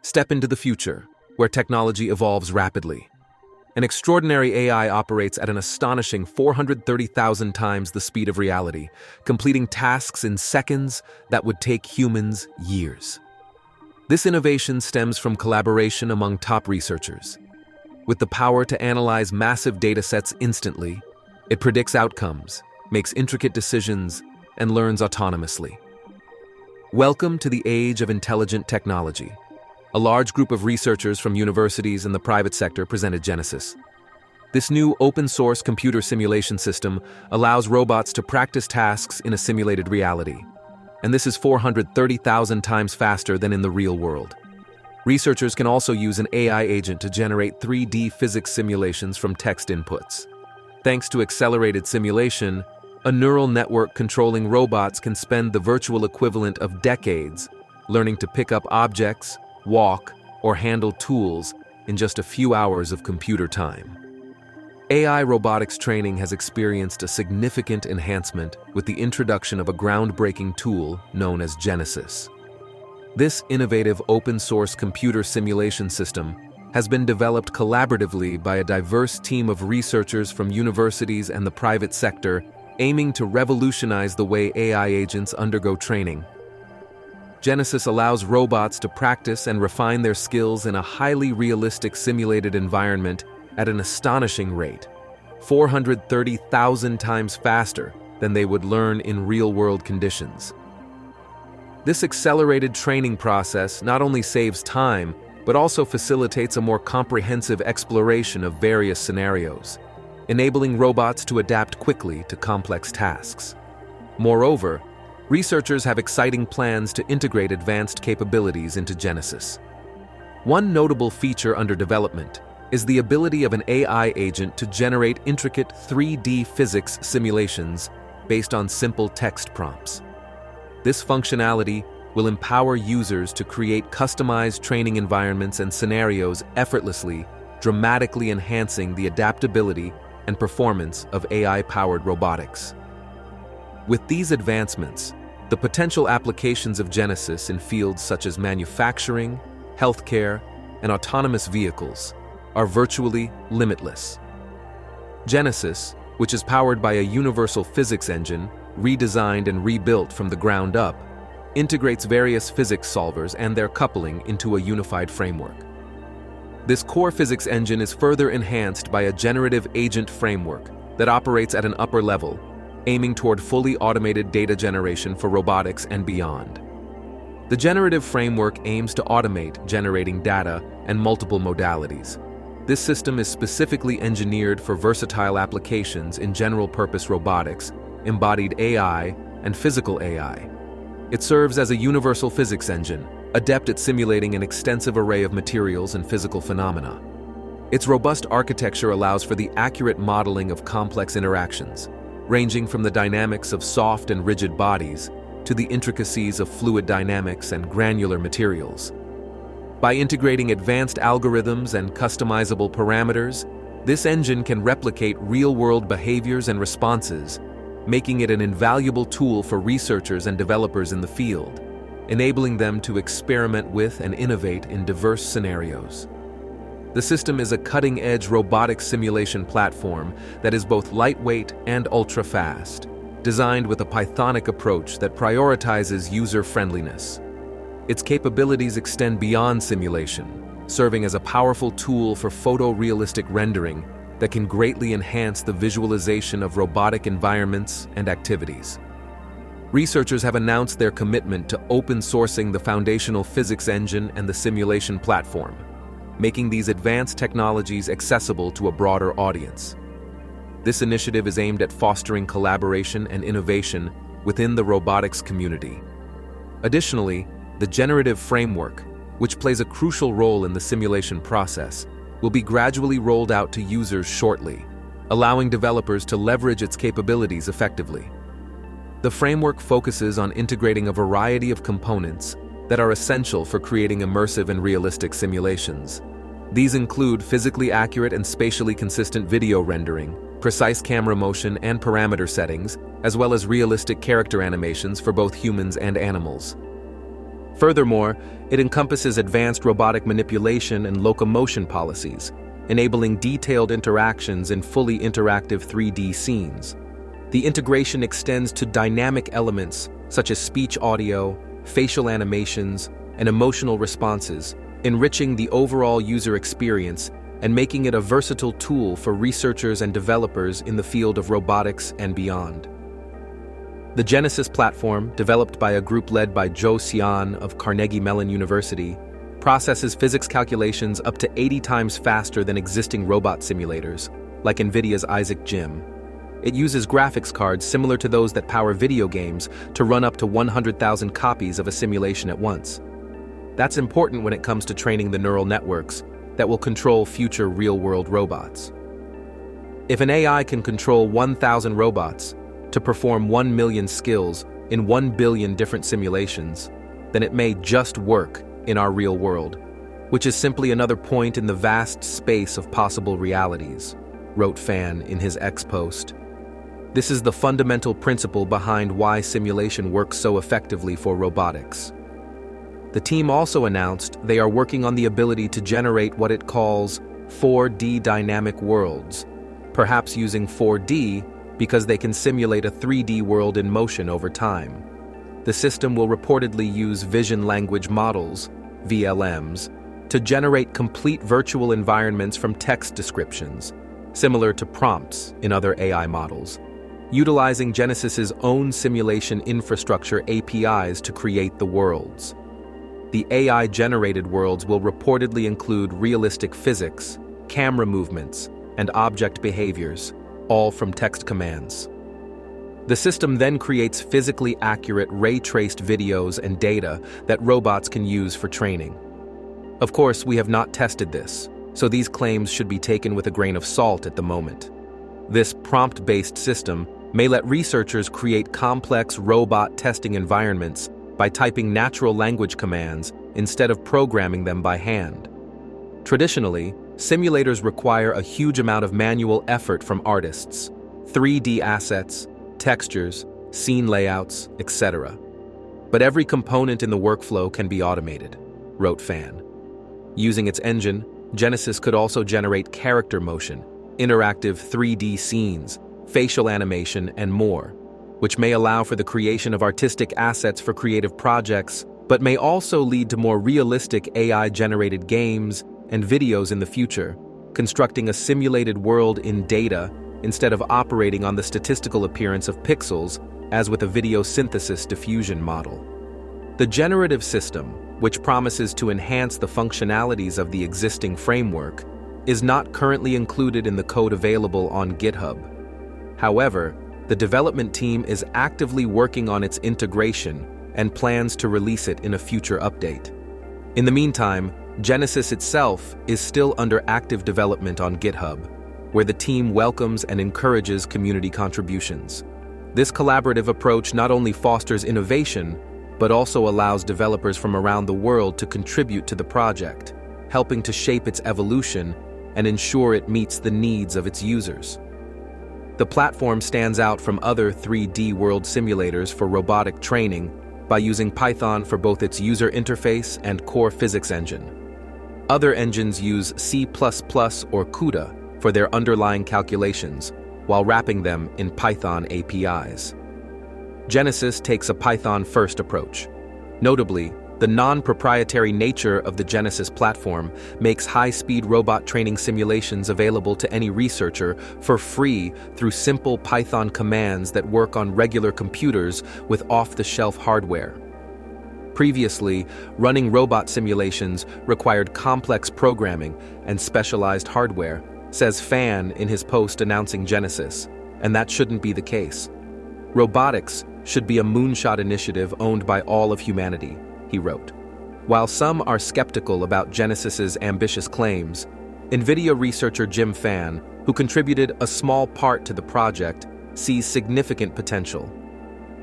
Step into the future, where technology evolves rapidly. An extraordinary AI operates at an astonishing 430,000 times the speed of reality, completing tasks in seconds that would take humans years. This innovation stems from collaboration among top researchers. With the power to analyze massive datasets instantly, it predicts outcomes, makes intricate decisions, and learns autonomously. Welcome to the age of intelligent technology. A large group of researchers from universities and the private sector presented Genesis. This new open-source computer simulation system allows robots to practice tasks in a simulated reality. And this is 430,000 times faster than in the real world. Researchers can also use an AI agent to generate 3D physics simulations from text inputs. Thanks to accelerated simulation, a neural network controlling robots can spend the virtual equivalent of decades learning to pick up objects, walk, or handle tools in just a few hours of computer time. AI robotics training has experienced a significant enhancement with the introduction of a groundbreaking tool known as Genesis. This innovative open-source computer simulation system has been developed collaboratively by a diverse team of researchers from universities and the private sector, aiming to revolutionize the way AI agents undergo training. Genesis allows robots to practice and refine their skills in a highly realistic simulated environment at an astonishing rate, 430,000 times faster than they would learn in real-world conditions. This accelerated training process not only saves time, but also facilitates a more comprehensive exploration of various scenarios, enabling robots to adapt quickly to complex tasks. Moreover, researchers have exciting plans to integrate advanced capabilities into Genesis. One notable feature under development is the ability of an AI agent to generate intricate 3D physics simulations based on simple text prompts. This functionality will empower users to create customized training environments and scenarios effortlessly, dramatically enhancing the adaptability and performance of AI-powered robotics. With these advancements, the potential applications of Genesis in fields such as manufacturing, healthcare, and autonomous vehicles are virtually limitless. Genesis, which is powered by a universal physics engine, redesigned and rebuilt from the ground up, integrates various physics solvers and their coupling into a unified framework. This core physics engine is further enhanced by a generative agent framework that operates at an upper level, aiming toward fully automated data generation for robotics and beyond. The generative framework aims to automate generating data and multiple modalities. This system is specifically engineered for versatile applications in general-purpose robotics, embodied AI, and physical AI. It serves as a universal physics engine, adept at simulating an extensive array of materials and physical phenomena. Its robust architecture allows for the accurate modeling of complex interactions, ranging from the dynamics of soft and rigid bodies to the intricacies of fluid dynamics and granular materials. By integrating advanced algorithms and customizable parameters, this engine can replicate real-world behaviors and responses, making it an invaluable tool for researchers and developers in the field, enabling them to experiment with and innovate in diverse scenarios. The system is a cutting-edge robotic simulation platform that is both lightweight and ultra-fast, designed with a Pythonic approach that prioritizes user-friendliness. Its capabilities extend beyond simulation, serving as a powerful tool for photorealistic rendering that can greatly enhance the visualization of robotic environments and activities. Researchers have announced their commitment to open-sourcing the foundational physics engine and the simulation platform, making these advanced technologies accessible to a broader audience. This initiative is aimed at fostering collaboration and innovation within the robotics community. Additionally, the generative framework, which plays a crucial role in the simulation process, will be gradually rolled out to users shortly, allowing developers to leverage its capabilities effectively. The framework focuses on integrating a variety of components that are essential for creating immersive and realistic simulations. These include physically accurate and spatially consistent video rendering, precise camera motion and parameter settings, as well as realistic character animations for both humans and animals. Furthermore, it encompasses advanced robotic manipulation and locomotion policies, enabling detailed interactions in fully interactive 3D scenes. The integration extends to dynamic elements such as speech audio, facial animations, and emotional responses, enriching the overall user experience and making it a versatile tool for researchers and developers in the field of robotics and beyond. The Genesis platform, developed by a group led by Zhou Xian of Carnegie Mellon University, processes physics calculations up to 80 times faster than existing robot simulators, like NVIDIA's Isaac Gym. It uses graphics cards similar to those that power video games to run up to 100,000 copies of a simulation at once. That's important when it comes to training the neural networks that will control future real-world robots. If an AI can control 1,000 robots to perform 1 million skills in 1 billion different simulations, then it may just work in our real world, which is simply another point in the vast space of possible realities, wrote Fan in his X post. This is the fundamental principle behind why simulation works so effectively for robotics. The team also announced they are working on the ability to generate what it calls 4D dynamic worlds, perhaps using 4D because they can simulate a 3D world in motion over time. The system will reportedly use vision language models, VLMs, to generate complete virtual environments from text descriptions, similar to prompts in other AI models, utilizing Genesis's own simulation infrastructure APIs to create the worlds. The AI-generated worlds will reportedly include realistic physics, camera movements, and object behaviors, all from text commands. The system then creates physically accurate ray-traced videos and data that robots can use for training. Of course, we have not tested this, so these claims should be taken with a grain of salt at the moment. This prompt-based system may let researchers create complex robot testing environments by typing natural language commands instead of programming them by hand. Traditionally, simulators require a huge amount of manual effort from artists, 3D assets, textures, scene layouts, etc. But every component in the workflow can be automated, wrote Fan. Using its engine, Genesis could also generate character motion, interactive 3D scenes, facial animation, and more, which may allow for the creation of artistic assets for creative projects, but may also lead to more realistic AI-generated games and videos in the future, constructing a simulated world in data instead of operating on the statistical appearance of pixels, as with a video synthesis diffusion model. The generative system, which promises to enhance the functionalities of the existing framework, is not currently included in the code available on GitHub. However, the development team is actively working on its integration and plans to release it in a future update. In the meantime, Genesis itself is still under active development on GitHub, where the team welcomes and encourages community contributions. This collaborative approach not only fosters innovation, but also allows developers from around the world to contribute to the project, helping to shape its evolution and ensure it meets the needs of its users. The platform stands out from other 3D world simulators for robotic training by using Python for both its user interface and core physics engine. Other engines use C++ or CUDA for their underlying calculations, while wrapping them in Python APIs. Genesis takes a Python-first approach. Notably, the non-proprietary nature of the Genesis platform makes high-speed robot training simulations available to any researcher for free through simple Python commands that work on regular computers with off-the-shelf hardware. Previously, running robot simulations required complex programming and specialized hardware, says Fan in his post announcing Genesis, and that shouldn't be the case. Robotics should be a moonshot initiative owned by all of humanity, he wrote. While some are skeptical about Genesis's ambitious claims, NVIDIA researcher Jim Fan, who contributed a small part to the project, sees significant potential.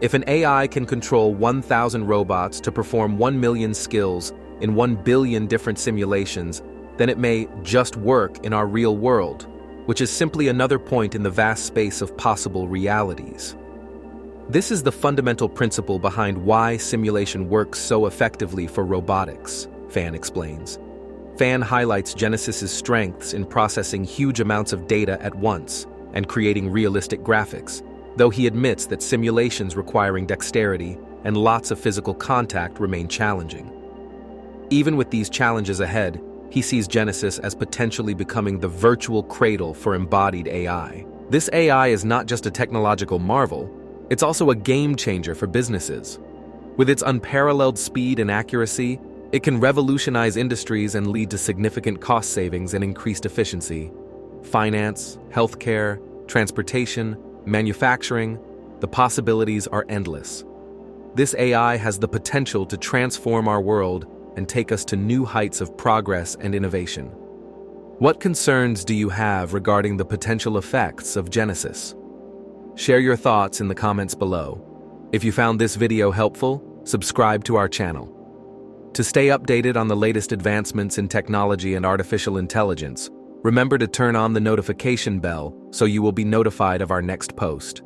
If an AI can control 1,000 robots to perform 1 million skills in 1 billion different simulations, then it may just work in our real world, which is simply another point in the vast space of possible realities. This is the fundamental principle behind why simulation works so effectively for robotics, Fan explains. Fan highlights Genesis's strengths in processing huge amounts of data at once and creating realistic graphics, though he admits that simulations requiring dexterity and lots of physical contact remain challenging. Even with these challenges ahead, he sees Genesis as potentially becoming the virtual cradle for embodied AI. This AI is not just a technological marvel, it's also a game changer for businesses. With its unparalleled speed and accuracy, it can revolutionize industries and lead to significant cost savings and increased efficiency. Finance, healthcare, transportation, manufacturing, the possibilities are endless. This AI has the potential to transform our world and take us to new heights of progress and innovation. What concerns do you have regarding the potential effects of Genesis? Share your thoughts in the comments below. If you found this video helpful, subscribe to our channel. To stay updated on the latest advancements in technology and artificial intelligence, remember to turn on the notification bell so you will be notified of our next post.